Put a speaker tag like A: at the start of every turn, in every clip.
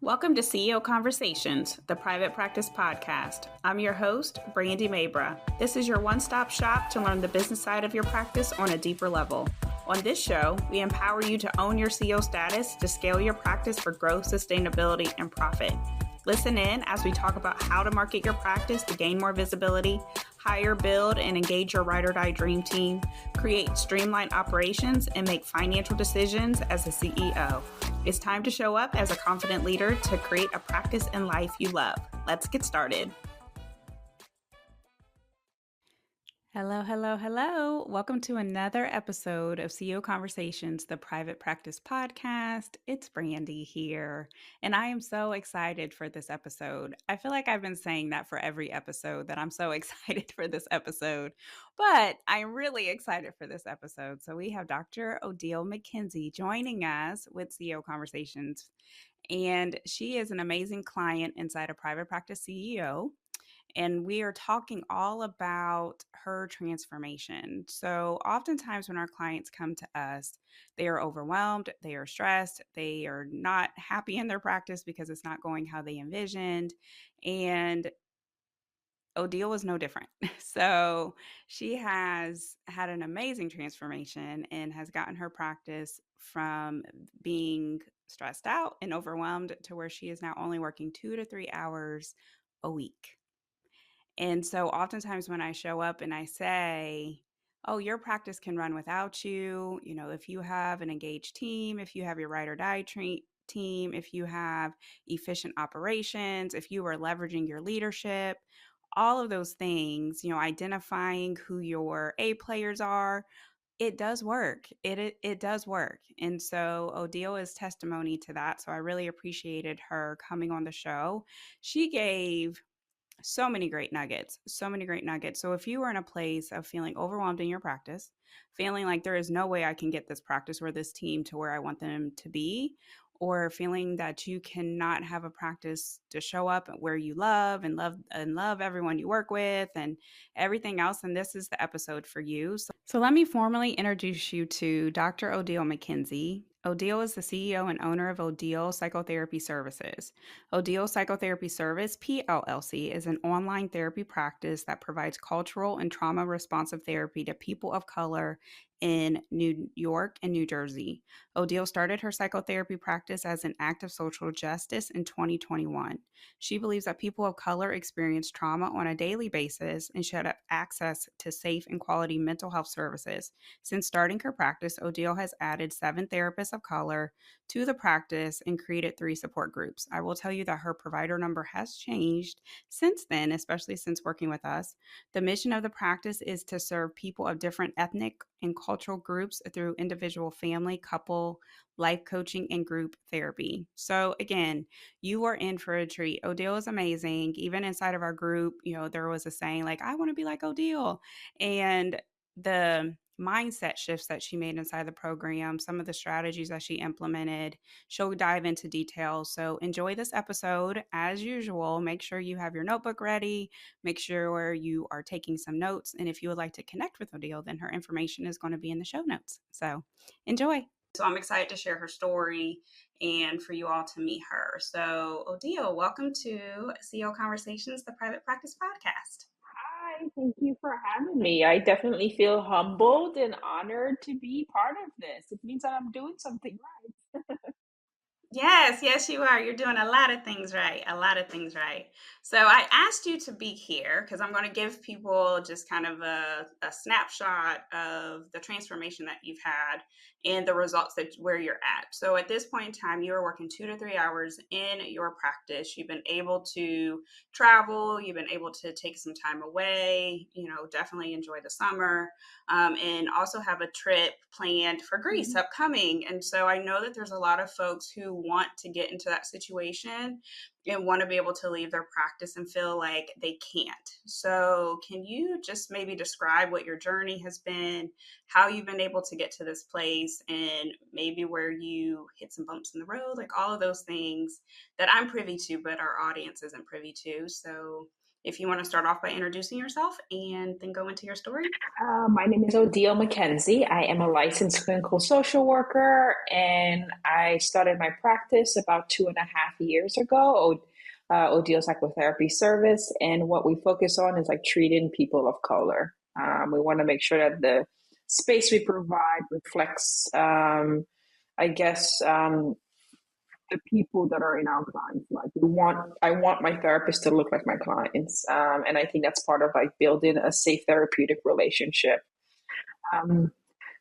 A: Welcome to CEO Conversations, the private practice podcast. I'm your host, Brandy Mabra. This is your one-stop shop to learn the business side of your practice on a deeper level. On this show, we empower you to own your CEO status to scale your practice for growth, sustainability, and profit. Listen in as we talk about how to market your practice to gain more visibility, hire, build, and engage your ride or die dream team, create streamlined operations, and make financial decisions as a CEO. It's time to show up as a confident leader to create a practice and life you love. Let's get started. Hello. Welcome to another episode of CEO Conversations, the private practice podcast. It's Brandy here, and I am so excited for this episode. I feel like I've been saying that for every episode, that I'm so excited for this episode, but I'm really excited for this episode. So we have Dr. Odile McKenzie joining us with CEO Conversations, and she is an amazing client inside a private practice CEO. And we are talking all about her transformation. So oftentimes when our clients come to us, they are overwhelmed, they are stressed, they are not happy in their practice because it's not going how they envisioned. And Odile was no different. So she has had an amazing transformation and has gotten her practice from being stressed out and overwhelmed to where she is now only working 2 to 3 hours a week. And so oftentimes when I show up and I say, oh, your practice can run without you, if you have an engaged team, if you have your ride or die team, if you have efficient operations, if you are leveraging your leadership, all of those things, identifying who your A players are, it does work. It does work. And so Odile is testimony to that. So I really appreciated her coming on the show. She gave so many great nuggets. So if you are in a place of feeling overwhelmed in your practice, feeling like there is no way I can get this practice or this team to where I want them to be, or feeling that you cannot have a practice to show up where you love everyone you work with and everything else, and this is the episode for you. So let me formally introduce you to Dr. Odile McKenzie. Odile is the CEO and owner of Odile Psychotherapy Services. Odile Psychotherapy Service, PLLC, is an online therapy practice that provides cultural and trauma-responsive therapy to people of color in New York and New Jersey. Odile started her psychotherapy practice as an act of social justice in 2021. She believes that people of color experience trauma on a daily basis and should have access to safe and quality mental health services. Since starting her practice, Odile has added 7 therapists of color to the practice and created 3 support groups. I will tell you that her provider number has changed since then, especially since working with us. The mission of the practice is to serve people of different ethnic and cultural groups through individual, family, couple, life coaching, and group therapy. So again, you are in for a treat. Odile is amazing. Even inside of our group, there was a saying like, I want to be like Odile. And the mindset shifts that she made inside the program, some of the strategies that she implemented, she'll dive into details. So enjoy this episode. As usual, make sure you have your notebook ready, make sure you are taking some notes. And if you would like to connect with Odile, then her information is going to be in the show notes. So enjoy. So I'm excited to share her story and for you all to meet her. So Odile, welcome to CEO Conversations, the private practice podcast.
B: Hi, thank you for having me. I definitely feel humbled and honored to be part of this. It means that I'm doing something right.
A: Yes, you are. You're doing a lot of things right. So I asked you to be here because I'm going to give people just kind of a snapshot of the transformation that you've had and the results that where you're at. So at this point in time, you are working 2 to 3 hours in your practice. You've been able to travel. You've been able to take some time away, definitely enjoy the summer, and also have a trip planned for Greece upcoming. And so I know that there's a lot of folks who want to get into that situation and want to be able to leave their practice and feel like they can't. So can you just maybe describe what your journey has been, how you've been able to get to this place, and maybe where you hit some bumps in the road, like all of those things that I'm privy to, but our audience isn't privy to. So if you want to start off by introducing yourself and then go into your story.
B: My name is Odile McKenzie. I am a licensed clinical social worker, and I started my practice about 2.5 years ago. Odile Psychotherapy Service, and what we focus on is like treating people of color. We want to make sure that the space we provide reflects, I guess, the people that are in our clients' life. I want my therapist to look like my clients, and I think that's part of like building a safe therapeutic relationship. Um,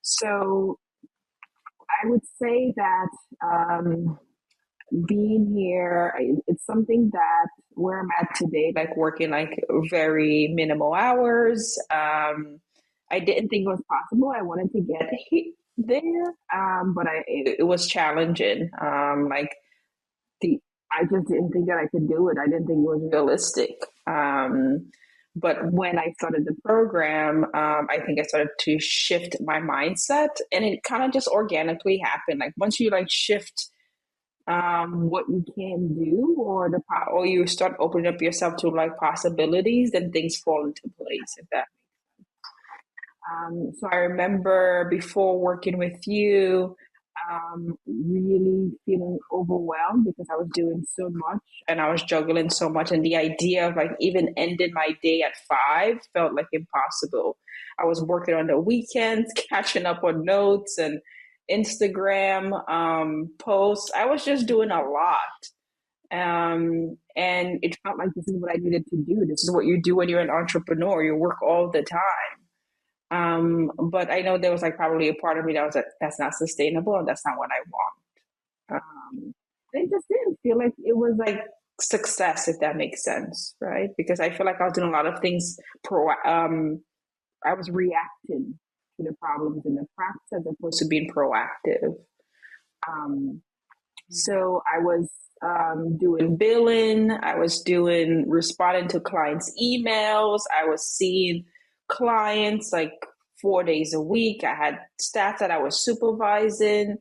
B: so I would say that being here, it's something that where I'm at today, like working like very minimal hours. I didn't think it was possible. I wanted to get there, but it was challenging. The I just didn't think that I could do it. I didn't think it was realistic. But when I started the program, I think I started to shift my mindset, and it kind of just organically happened. Like once you like shift what you can do, or you start opening up yourself to like possibilities, then things fall into place. If that so I remember before working with you, really feeling overwhelmed because I was doing so much and I was juggling so much. And the idea of like even ending my day at 5 felt like impossible. I was working on the weekends, catching up on notes and Instagram posts. I was just doing a lot. And it felt like this is what I needed to do. This is what you do when you're an entrepreneur. You work all the time. But I know there was like probably a part of me that was like, that's not sustainable and that's not what I want. It just didn't feel like it was like success, if that makes sense, right? Because I feel like I was doing a lot of things I was reacting to the problems in the practice as opposed to being proactive. So I was doing billing, I was doing responding to clients' emails, I was seeing clients like 4 days a week. I had staff that I was supervising.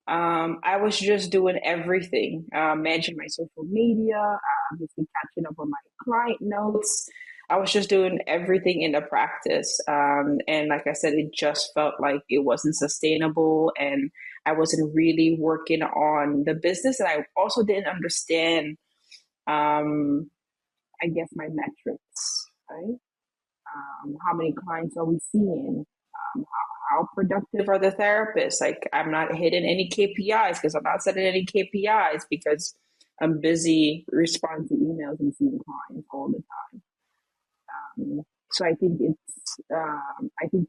B: I was just doing everything, managing my social media, obviously catching up on my client notes. I was just doing everything in the practice. And like I said, it just felt like it wasn't sustainable and I wasn't really working on the business. And I also didn't understand, I guess, my metrics, right? How many clients are we seeing? How productive are the therapists? Like, I'm not hitting any KPIs because I'm not setting any KPIs because I'm busy responding to emails and seeing clients all the time. So I think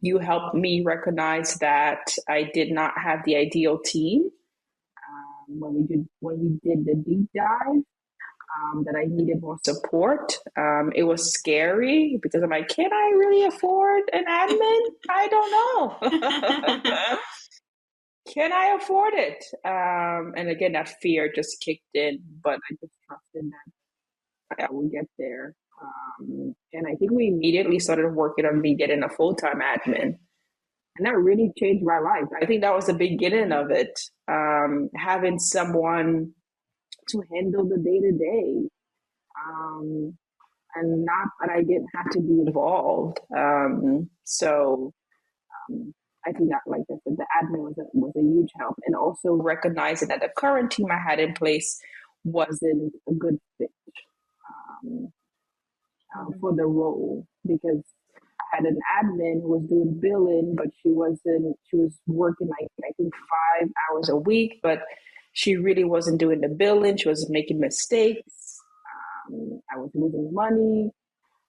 B: you helped me recognize that I did not have the ideal team when we did the deep dive. That I needed more support. It was scary because I'm like, can I really afford an admin? I don't know. Can I afford it? And again, that fear just kicked in, but I just trusted that I would get there. And I think we immediately started working on me getting a full-time admin. And that really changed my life. I think that was the beginning of it. Having someone to handle the day to day. And not that I didn't have to be involved. I think that, like I said, the admin was a huge help, and also recognizing that the current team I had in place wasn't a good fit um, for the role because I had an admin who was doing billing, but she wasn't. She was working like I think 5 hours a week, but she really wasn't doing the billing. She was making mistakes. I was losing money.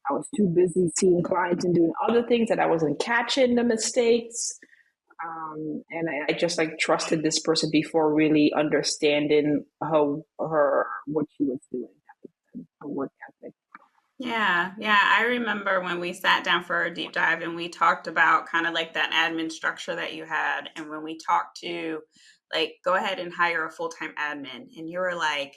B: I was too busy seeing clients and doing other things that I wasn't catching the mistakes. And I just like trusted this person before really understanding her what she was doing, her work ethic.
A: Yeah, yeah. I remember when we sat down for a deep dive and we talked about kind of like that admin structure that you had. And when we talked to like, go ahead and hire a full time admin. And you were like,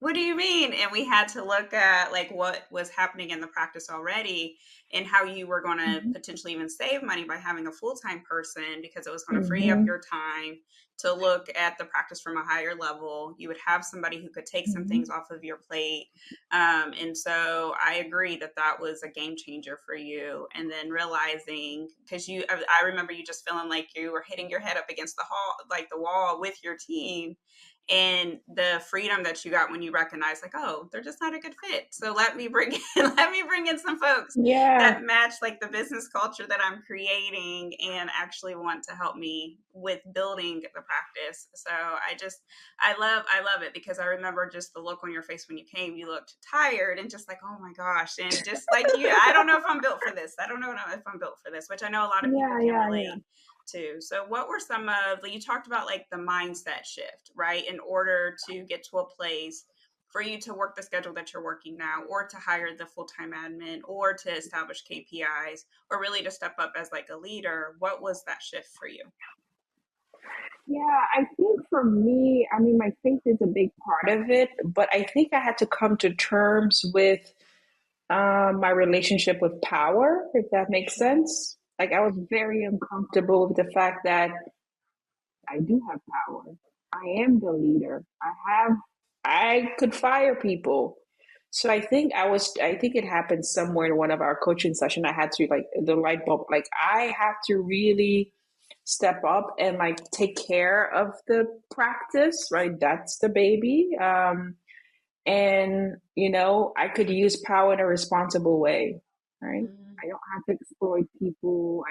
A: What do you mean?" And we had to look at like what was happening in the practice already and how you were going to
B: Mhm.
A: potentially even save money by having a full-time person because it was going to free up
B: Mhm.
A: your time to look at the practice from a higher level. You would have somebody who could take some things
B: Mhm.
A: off of your plate. And so I agree that that was a game changer for you. And then realizing, because I remember you just feeling like you were hitting your head up against the hall, like the wall with your team, and the freedom that you got when you recognize like, oh, they're just not a good fit, so let me bring in let me bring in some folks
B: Yeah.
A: that match like the business culture that I'm creating and actually want to help me with building the practice. So I love it because I remember just the look on your face when you came. You looked tired and just like, oh my gosh, and just like, you, I don't know if I'm built for this. I don't know if I'm built for this, which I know a lot of people
B: Yeah.
A: can
B: Yeah. Yeah.
A: relate too. So what were some of, you talked about like the mindset shift, right? In order to get to a place for you to work the schedule that you're working now, or to hire the full-time admin, or to establish KPIs, or really to step up as like a leader, what was that shift for you?
B: Yeah, I think for me, I mean, my faith is a big part of it, but I think I had to come to terms with my relationship with power, if that makes sense. Like, I was very uncomfortable with the fact that I do have power. I am the leader. I could fire people. So I think it happened somewhere in one of our coaching session. I had to like the light bulb, like I have to really step up and like take care of the practice, right? That's the baby. And I could use power in a responsible way, right?
A: Mm-hmm.
B: I don't have to exploit people.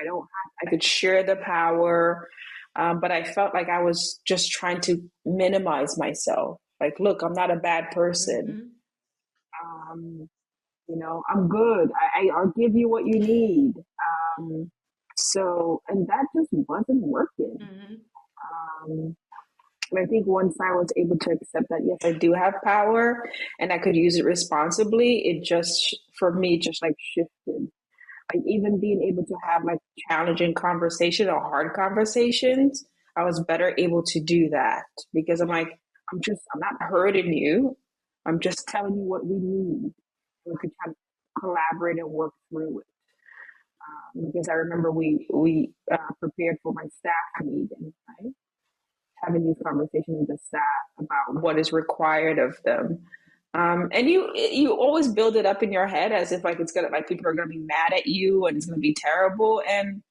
B: I could share the power. But I felt like I was just trying to minimize myself. Like, look, I'm not a bad person.
A: Mm-hmm.
B: Um, I'm good. I'll give you what you need. Um, and that just wasn't working.
A: Mm-hmm.
B: Um, and I think once I was able to accept that, yes, I do have power and I could use it responsibly, it just, for me, just like shifted. Like even being able to have like challenging conversation or hard conversations, I was better able to do that because I'm not hurting you. I'm just telling you what we need. We could kind of collaborate and work through it. Because I remember we prepared for my staff meeting, right? Having these conversations with the staff about what is required of them. And you always build it up in your head as if like it's gonna like people are gonna be mad at you and it's gonna be terrible, and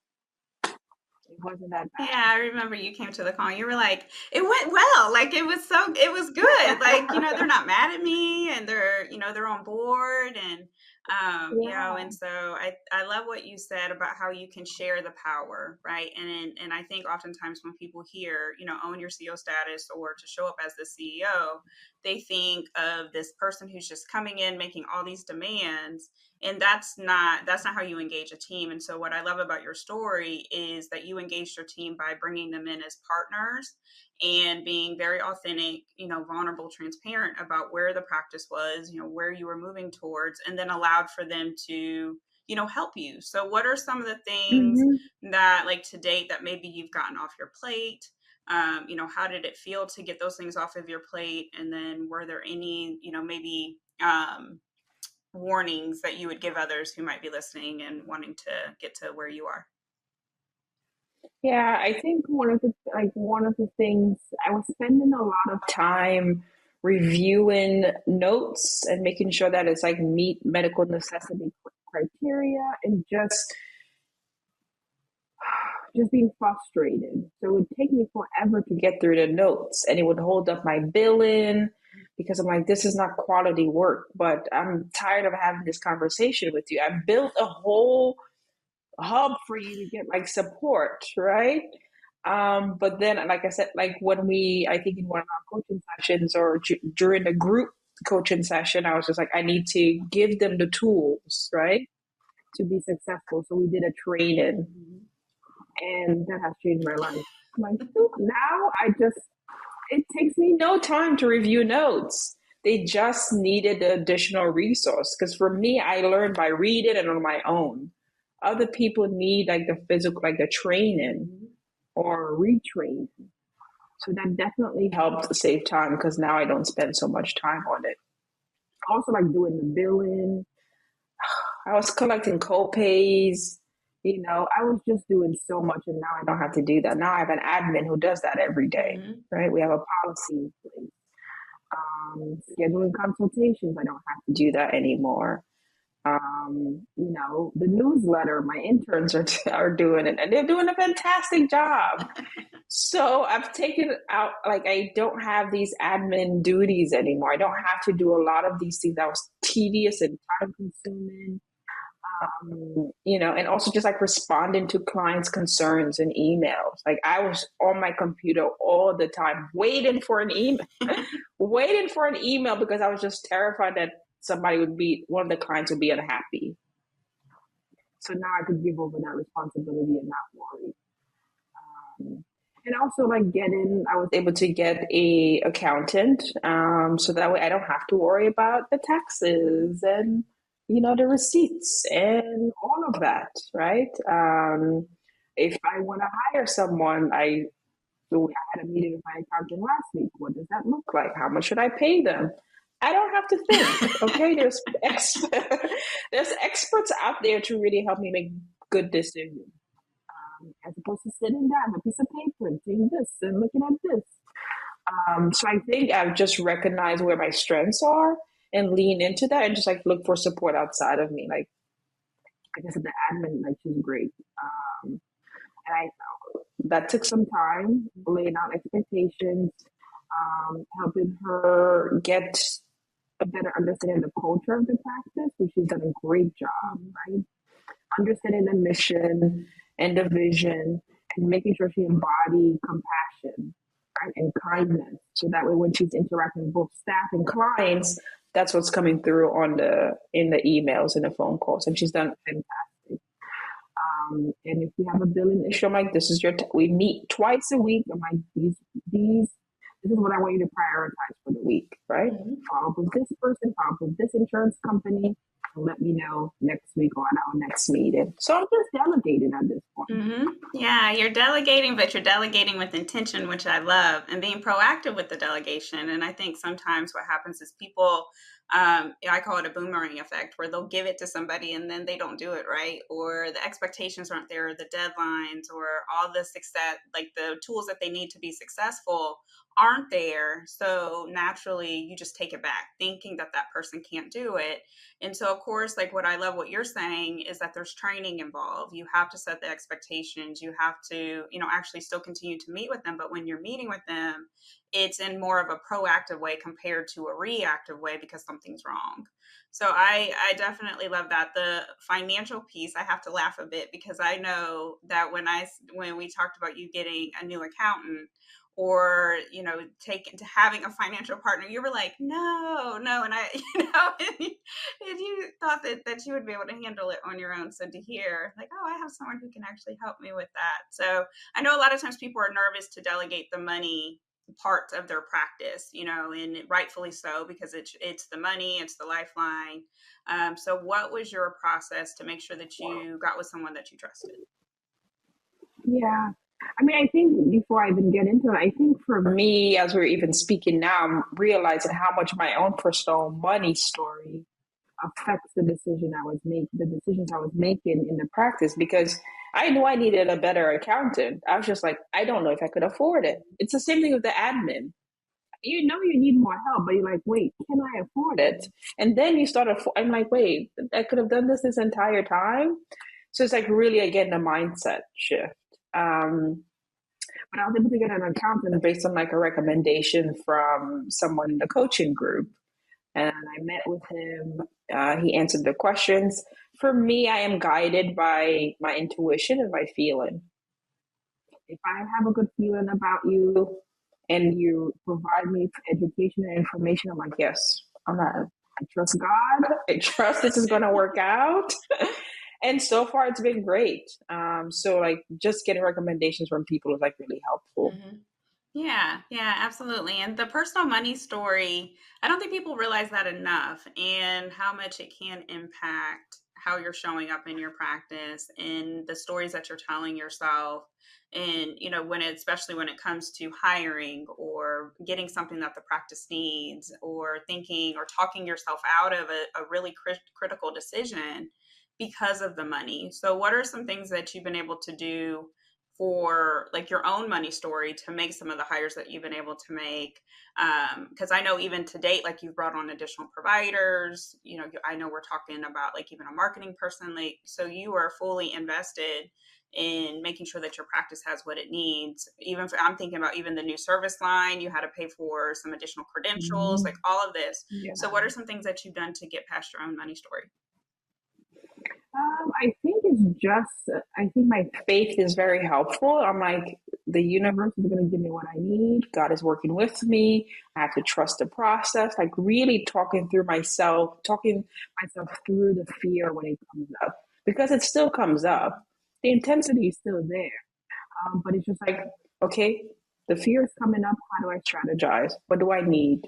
B: it wasn't that
A: Yeah, I remember you came to the call. You were like, it went well. Like it was good. Like, they're
B: bad.
A: not mad at me and they're on board, and and
B: Yeah.
A: so I love what you said about how you can share the power, right? And I think oftentimes when people hear, own your CEO status or to show up as the CEO, they think of this person who's just coming in making all these demands, and that's not how you engage a team. And so what I love about your story is that you engaged your team by bringing them in as partners and being very authentic, vulnerable, transparent about where the practice was, where you were moving towards, and then allowed for them to help you. So what are some of the things
B: Hmm.
A: that, like, to date, that maybe you've gotten off your plate? How did it feel to get those things off of your plate? And then were there any, maybe warnings that you would give others who might be listening and wanting to get to where you are?
B: Yeah, I think one of the things I was spending a lot of time reviewing notes and making sure that it's like meet medical necessity criteria and just being frustrated. So it would take me forever to get through the notes and it would hold up my billing because I'm like, this is not quality work, but I'm tired of having this conversation with you. I built a whole hub for you to get like support, right? But then, like I said, like I think in one of our coaching sessions or during the group coaching session, I was just like, I need to give them the tools, right, to be successful. So we did a training
A: Mm-hmm.
B: and that has changed my life. Like now it takes me no time to review notes. They just needed the additional resource because for me, I learned by reading and on my own. Other people need like the physical, like the training
A: Mm-hmm.
B: or retraining. So that definitely helped save time because now I don't spend so much time on it. Also, like doing the billing, I was collecting co-pays. I was just doing so much, and now I don't have to do that. Now I have an admin who does that every day,
A: Mhm.
B: right? We have a policy in place. Scheduling consultations, I don't have to do that anymore. The newsletter, my interns are doing it, and they're doing a fantastic job. So I've taken out, like, I don't have these admin duties anymore. I don't have to do a lot of these things that was tedious and time consuming. And also just like responding to clients' concerns and emails. Like I was on my computer all the time, waiting for an email, waiting for an email because I was just terrified that one of the clients would be unhappy. So now I could give over that responsibility and not worry. And also like I was able to get a accountant, so that way I don't have to worry about the taxes and the receipts and all of that, right? If I want to hire someone, I had a meeting with my accountant last week. What does that look like? How much should I pay them? I don't have to think. Okay, there's experts out there to really help me make good decisions, as opposed to sitting down with a piece of paper and seeing this and looking at this. So I think I've just recognized where my strengths are and lean into that and just like look for support outside of me. Like I said, the admin, like she's great. And that took some time, laying out expectations, helping her get a better understanding of the culture of the practice, which she's done a great job, right? Understanding the mission and the vision and making sure she embodies compassion, right, and kindness. So that way when she's interacting with both staff and clients, that's what's coming through in the emails and the phone calls. And she's done fantastic. And if we have a billing issue, I'm like, this is we meet twice a week. I'm like, this is what I want you to prioritize for the week, right?
A: Mhm.
B: Follow up with this person, follow up with this insurance company, and let me know next week or at our next meeting. So I'm just delegating at this point.
A: Yeah, you're delegating, but you're delegating with intention, which I love, and being proactive with the delegation. And I think sometimes what happens is people, I call it a boomerang effect, where they'll give it to somebody and then they don't do it right, or the expectations aren't there, or the deadlines, or all the success, like the tools that they need to be successful aren't there. So naturally, you just take it back, thinking that that person can't do it. And so, of course, like what I love what you're saying is that there's training involved. You have to set the expectations. You have to, actually still continue to meet with them. But when you're meeting with them, it's in more of a proactive way compared to a reactive way because something's wrong. So I definitely love that. The financial piece, I have to laugh a bit because I know that when we talked about you getting a new accountant, or taken to having a financial partner, you were like, no, and I and you thought that you would be able to handle it on your own. So to hear like, oh, I have someone who can actually help me with that. So I know a lot of times people are nervous to delegate the money part of their practice, and rightfully so, because it's the money, it's the lifeline. So what was your process to make sure that you got with someone that you trusted?
B: Yeah. I mean, I think before I even get into it, I think for me, as we're even speaking now, I'm realizing how much my own personal money story affects the decisions I was making in the practice because I knew I needed a better accountant. I was just like, I don't know if I could afford it. It's the same thing with the admin. You know you need more help, but you're like, wait, can I afford it? And then I'm like, wait, I could have done this entire time. So it's like really again a mindset shift. Um, but I was able to get an accountant based on like a recommendation from someone in the coaching group. And I met with him. He answered the questions. For me, I am guided by my intuition and my feeling. If I have a good feeling about you and you provide me education and information, I'm like, yes, I trust God. I trust this is going to work out. And so far, it's been great. So like just getting recommendations from people is like really helpful.
A: Mm-hmm. Yeah, absolutely. And the personal money story, I don't think people realize that enough and how much it can impact how you're showing up in your practice and the stories that you're telling yourself. And, especially when it comes to hiring or getting something that the practice needs, or thinking or talking yourself out of a really critical decision because of the money. So, what are some things that you've been able to do for like your own money story to make some of the hires that you've been able to make? Because I know even to date, like you've brought on additional providers. I know we're talking about like even a marketing person. Like, so you are fully invested in making sure that your practice has what it needs. I'm thinking about even the new service line. You had to pay for some additional credentials,
B: Mhm.
A: like all of this.
B: Yeah.
A: So, what are some things that you've done to get past your own money story?
B: I think it's just, I think my faith is very helpful. I'm like, the universe is going to give me what I need. God is working with me. I have to trust the process. Like really talking myself through the fear when it comes up, because it still comes up. The intensity is still there. But it's just like, okay, the fear is coming up. How do I strategize? What do I need?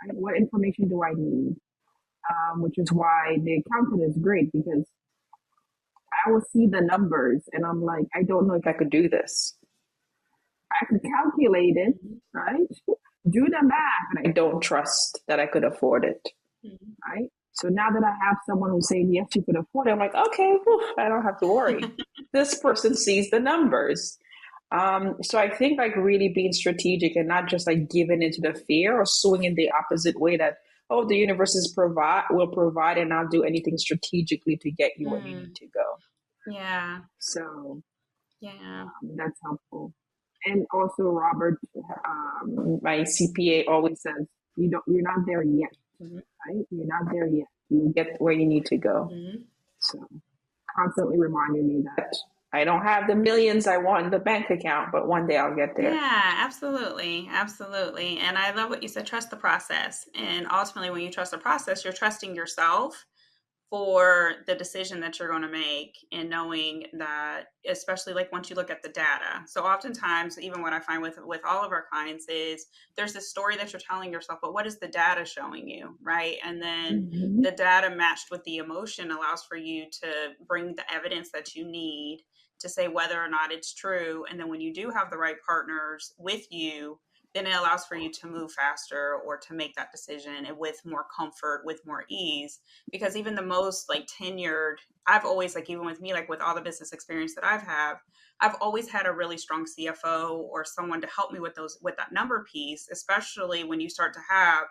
B: Right? What information do I need? Which is why the accountant is great, because I will see the numbers and I'm like, I don't know if I could do this. I could calculate it, right? Do the math, and I don't trust that I could afford it,
A: Mm-hmm.
B: right? So now that I have someone who's saying, yes, you could afford it, I'm like, okay, whew, I don't have to worry. This person sees the numbers. So I think like really being strategic and not just like giving into the fear or swinging the opposite way that, oh, the universe will provide and I'll do anything strategically to get you where you need
A: Mm,
B: to go.
A: yeah,
B: So
A: yeah.
B: that's helpful. And also, Robert, my CPA always says, you're not there yet,
A: Mm-hmm.
B: right? You're not there yet. You get where you need to go.
A: Mm-hmm.
B: So constantly reminding me that I don't have the millions I want in the bank account, but one day I'll get there.
A: Yeah, absolutely. Absolutely. And I love what you said, trust the process. And ultimately, when you trust the process, you're trusting yourself for the decision that you're going to make, and knowing that, especially like once you look at the data. So oftentimes, even what I find with all of our clients is there's this story that you're telling yourself, but what is the data showing you, right? And then
B: Mm-hmm.
A: the data matched with the emotion allows for you to bring the evidence that you need to say whether or not it's true. And then when you do have the right partners with you, then it allows for you to move faster or to make that decision and with more comfort, with more ease. Because even the most like tenured, I've always, like, even with me, like with all the business experience that I've always had a really strong CFO or someone to help me with that number piece, especially when you start to have,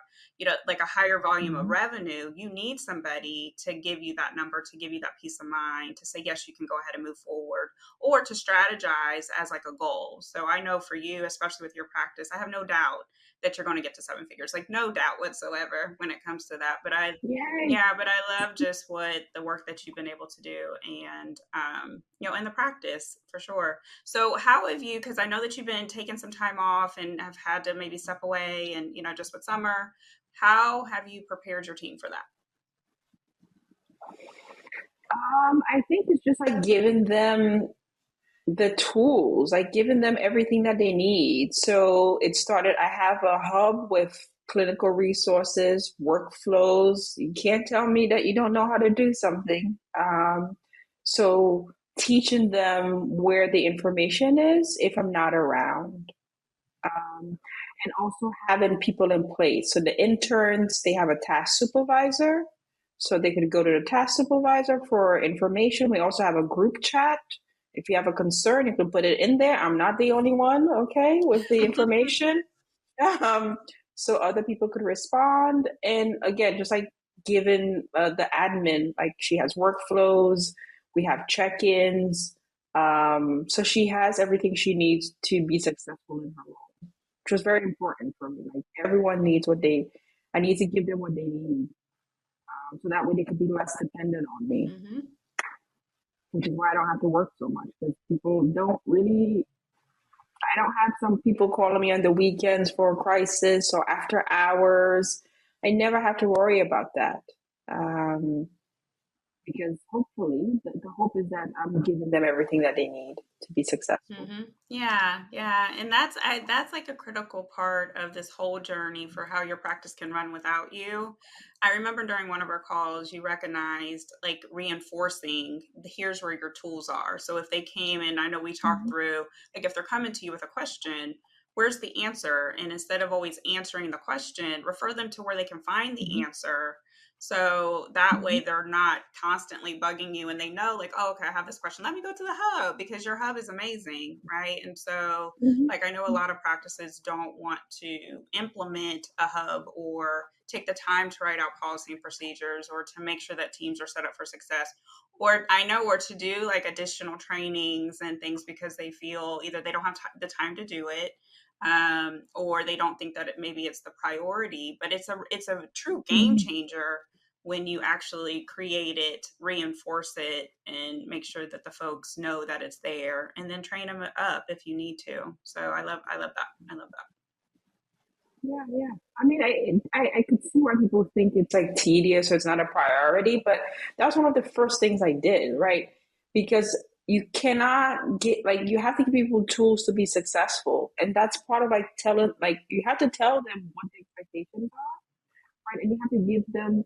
A: like a higher volume of
B: Mm-hmm.
A: revenue. You need somebody to give you that number, to give you that peace of mind, to say yes, you can go ahead and move forward, or to strategize as like a goal. So I know for you, especially with your practice, I have no doubt that you're going to get to seven figures, like no doubt whatsoever when it comes to that. But
B: Yay.
A: yeah, but I love just what the work that you've been able to do, and in the practice for sure. So how have you, because I know that you've been taking some time off and have had to maybe step away, and just with summer, how have you prepared your team for that?
B: I think it's just like giving them the tools, like giving them everything that they need. So it started, I have a hub with clinical resources, workflows. You can't tell me that you don't know how to do something. So teaching them where the information is if I'm not around. And also having people in place. So the interns, they have a task supervisor. So they could go to the task supervisor for information. We also have a group chat. If you have a concern, you can put it in there. I'm not the only one, okay, with the information. Um, so other people could respond. And again, just like given the admin, like she has workflows, we have check ins. So she has everything she needs to be successful in her role, which was very important for me. Like everyone needs I need to give them what they need, so that way they could be less dependent on me,
A: Mm-hmm.
B: which is why I don't have to work so much, because people don't really. I don't have some people calling me on the weekends for a crisis or after hours. I never have to worry about that. Um, because hopefully the hope is that I'm giving them everything that they need to be successful.
A: Yeah, yeah, and that's like a critical part of this whole journey for how your practice can run without you. I remember during one of our calls, you recognized like reinforcing here's where your tools are. So if they came and I know we talked
B: Mm-hmm.
A: through like if they're coming to you with a question, where's the answer? And instead of always answering the question, refer them to where they can find the
B: Mm-hmm.
A: answer. So that
B: Mm-hmm.
A: way they're not constantly bugging you and they know, like, oh, okay, I have this question. Let me go to the hub because your hub is amazing. Right. And so,
B: Mm-hmm.
A: like, I know a lot of practices don't want to implement a hub or take the time to write out policy and procedures or to make sure that teams are set up for success. Or I know, or to do like additional trainings and things because they feel either they don't have the time to do it, or they don't think that maybe it's the priority. But it's a true game
B: Mm-hmm.
A: changer when you actually create it, reinforce it, and make sure that the folks know that it's there, and then train them up if you need to. So I love that. I love that.
B: Yeah, yeah. I mean, I could see why people think it's like tedious or it's not a priority, but that was one of the first things I did, right? Because you cannot get like you have to give people tools to be successful, and that's part of like telling like you have to tell them what the expectations are, right? And you have to give them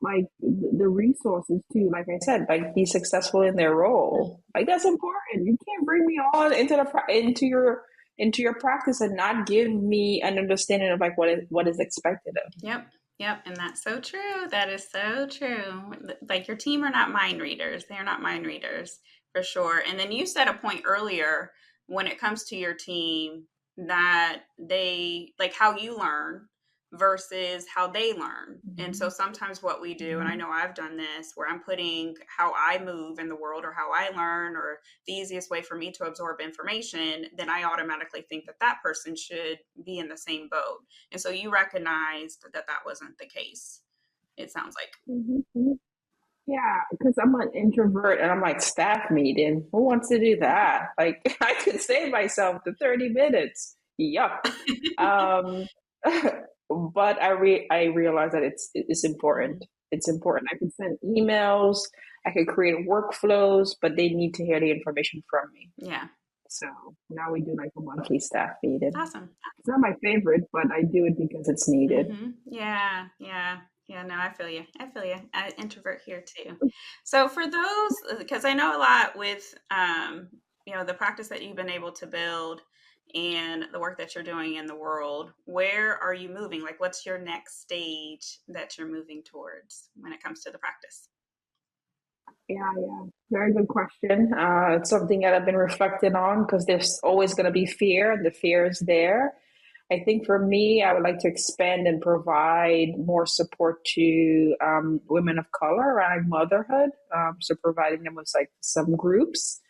B: like the resources to, like I said, like be successful in their role. Like that's important. You can't bring me on into into your practice and not give me an understanding of like what is expected of me.
A: Yep. Yep. And that's so true. That is so true. Like your team are not mind readers. They're not mind readers for sure. And then you said a point earlier when it comes to your team that they like how you learn versus how they learn. And so
B: Mhm.
A: sometimes what we do, and I
B: Mhm.
A: know I've done this, where I'm putting how I move in the world or how I learn or the easiest way for me to absorb information, then I automatically think that that person should be in the same boat. And so you recognized that that wasn't the case, it sounds like.
B: Mhm. Mhm. Yeah, because I'm an introvert and I'm like staff meeting. Who wants to do that? Like I could save myself the 30 minutes. Yuck. Um, but I realize that it's important.
A: Mhm.
B: It's important. I can send emails, I could create workflows, but they need to hear the information from me.
A: Yeah.
B: So now we do like a monthly staff meeting.
A: Awesome.
B: It's not my favorite, but I do it because it's needed.
A: Yeah. Yeah. Yeah. No, I feel you. I feel you. I introvert here too. So for those, because I know a lot with, the practice that you've been able to build and the work that you're doing in the world, where are you moving? Like, what's your next stage that you're moving towards when it comes to the practice?
B: Yeah, yeah. Very good question. It's something that I've been reflecting on because there's always going to be fear, and the fear is there. I think for me, I would like to expand and provide more support to women of color around motherhood. So providing them with like some groups.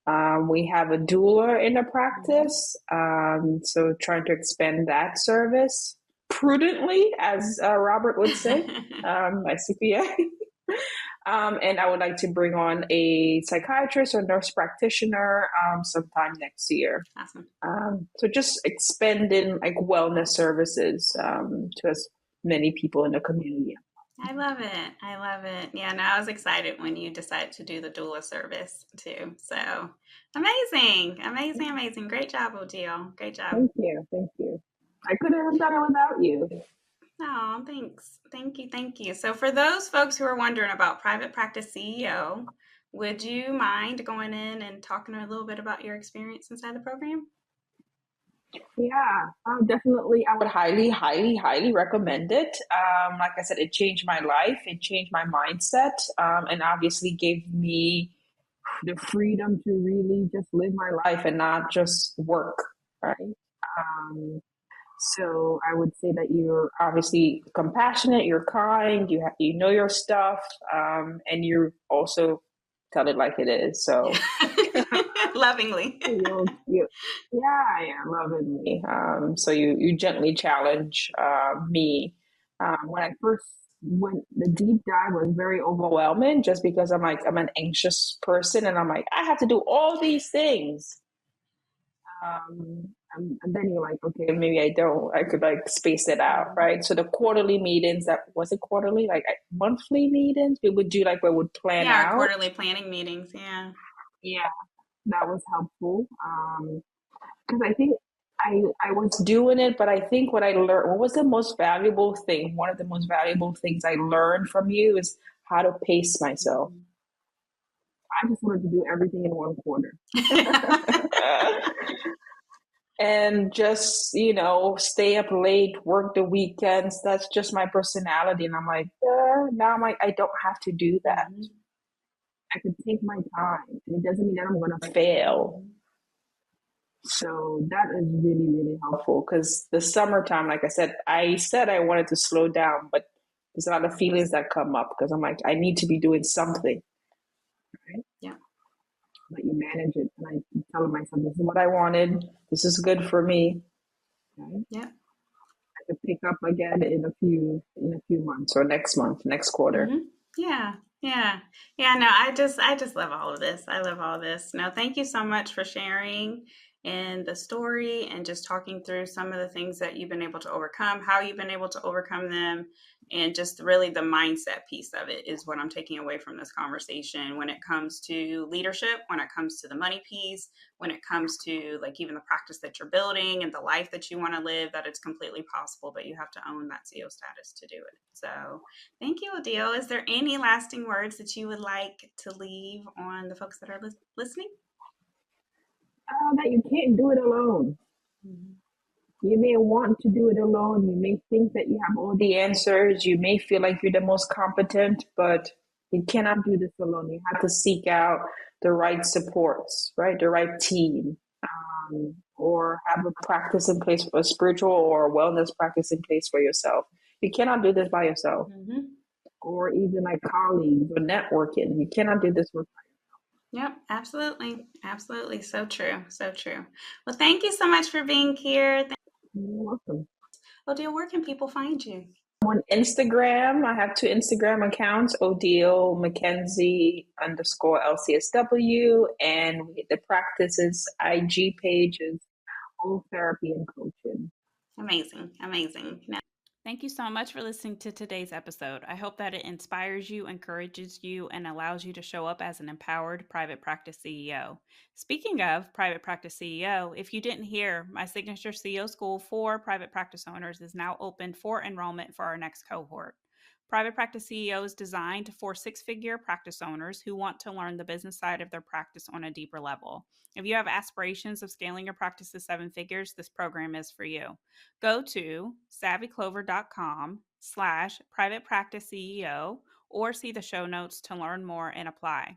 B: We have a doula in the
A: Mhm.
B: practice, so trying to expand that service prudently, as Robert would say, my CPA. And I would like to bring on a psychiatrist or nurse practitioner sometime next year.
A: Awesome.
B: So just expanding like wellness services to as many people in the community.
A: I love it. I love it. Yeah, no, I was excited when you decided to do the doula service too. So amazing, amazing, amazing. Great job, Odile. Great job.
B: Thank you. Thank you. I couldn't have done it without you.
A: Oh, thanks. Thank you. Thank you. So, for those folks who are wondering about private practice CEO, would you mind going in and talking a little bit about your experience inside the program?
B: Yeah, definitely. I would highly, highly, highly recommend it. Like I said, it changed my life. It changed my mindset, and obviously gave me the freedom to really just live my life and not just work. Right. Um, so I would say that you're obviously compassionate, you're kind, you know your stuff, and you also tell it like it is.
A: Yeah.
B: So
A: Lovingly.
B: you yeah, yeah, lovingly. So you gently challenge me. When I first went, the deep dive was very overwhelming, just because I'm an anxious person, and I'm like I have to do all these things. And then you're like, okay, maybe I don't. I could like space it out, right? So the quarterly meetings, that was it quarterly, like monthly meetings, we would do like where we would plan
A: Yeah, our
B: out.
A: quarterly planning meetings. Yeah.
B: Yeah, that was helpful. Because I think I was doing it, but I think what I learned, what was the most valuable thing? One of the most valuable things I learned from you is how to pace myself.
A: Mhm.
B: I just wanted to do everything in one quarter. And just, stay up late, work the weekends. That's just my personality. And I'm like, now I don't have to do that.
A: Mhm.
B: I can take my time. It doesn't mean that I'm going to fail. So that is really, really helpful because the summertime, like I said I wanted to slow down, but there's a lot of feelings that come up because I'm like, I need to be doing something, right?
A: Yeah.
B: But you manage it. And I tell myself, this is what I wanted. This is good for me. Right?
A: Yeah.
B: I could pick up again in a few months or next month, next quarter.
A: Mm-hmm. Yeah. Yeah. Yeah. No, I just love all of this. I love all of this. No, thank you so much for sharing and the story and just talking through some of the things that you've been able to overcome, how you've been able to overcome them, and just really the mindset piece of it is what I'm taking away from this conversation when it comes to leadership, when it comes to the money piece, when it comes to like even the practice that you're building and the life that you want to live, that it's completely possible, but you have to own that CO status to do it. So thank you, Odile. Is there any lasting words that you would like to leave on the folks that are listening?
B: That you can't do it alone.
A: Mhm.
B: You may want to do it alone. You may think that you have all the answers. You may feel like you're the most competent, but you cannot do this alone. You have to seek out the right supports, right? The right team, or have a practice in place, a spiritual or wellness practice in place for yourself. You cannot do this by yourself,
A: Mm-hmm.
B: or even like colleagues or networking. You cannot do this with.
A: Yep, absolutely. Absolutely. So true. So true. Well, thank you so much for being here.
B: You're welcome.
A: Odile, where can people find you?
B: On Instagram, I have two Instagram accounts, Odile McKenzie _LCSW, and the practices IG page is Whole Therapy and Coaching.
A: Amazing. Amazing. Thank you so much for listening to today's episode. I hope that it inspires you, encourages you, and allows you to show up as an empowered private practice CEO. Speaking of private practice CEO, if you didn't hear, my signature CEO school for private practice owners is now open for enrollment for our next cohort. Private Practice CEO is designed for six-figure practice owners who want to learn the business side of their practice on a deeper level. If you have aspirations of scaling your practice to seven figures, this program is for you. Go to savvyclover.com/private practice CEO or see the show notes to learn more and apply.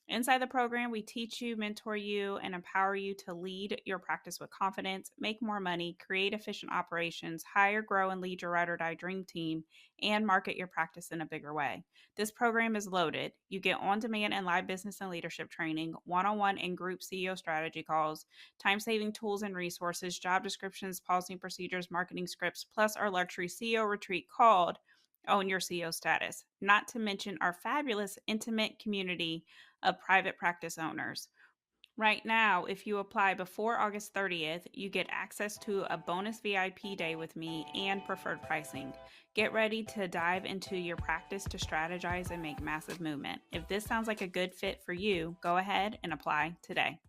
A: Inside the program, we teach you, mentor you, and empower you to lead your practice with confidence, make more money, create efficient operations, hire, grow, and lead your ride or die dream team, and market your practice in a bigger way. This program is loaded. You get on demand and live business and leadership training, one on one and group CEO strategy calls, time saving tools and resources, job descriptions, policy and procedures, marketing scripts, plus our luxury CEO retreat called Own Your CEO Status, not to mention our fabulous intimate community of private practice owners. Right now, if you apply before August 30th, you get access to a bonus VIP day with me and preferred pricing. Get ready to dive into your practice to strategize and make massive movement. If this sounds like a good fit for you, go ahead and apply today.